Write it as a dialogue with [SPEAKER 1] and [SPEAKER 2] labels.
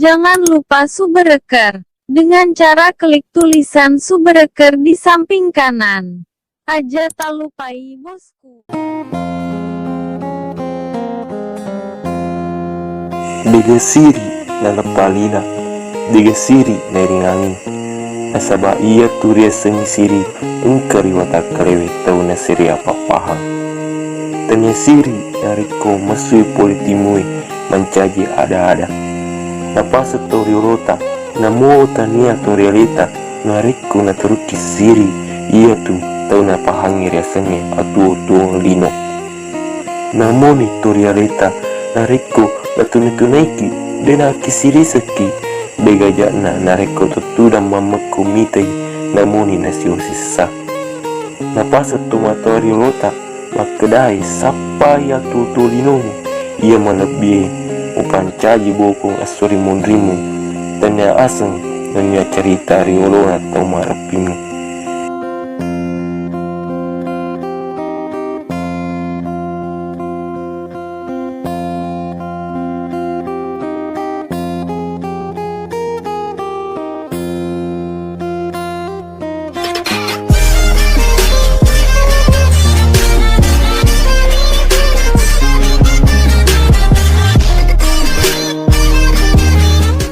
[SPEAKER 1] Jangan lupa subscribe dengan cara klik tulisan subscribe di samping kanan. Aja tak lupai bosku.
[SPEAKER 2] Dega siri na lepalina, dega siri na ringangi. Nasaba ia turia sengi siri, engkari wata karewe tau na siri apa paham. Tanya siri nariko masui politimui mencaji ada-ada. Napasa tori rota, namo tania tori realita, nariko na teruki siri, ia tu tau na pahangi riasange atu lino. Namo ni tori realita, nariko natuni-tunaiki dena kisiri seki bega jana nareko tutuda mamaku mitai namuni nasio sisa napasa tumatori rota makedai sapa ya tutulinomu ia malebih upancaji bokong asuri mundrimu tanya aseng nanya cerita riolona tau marapimu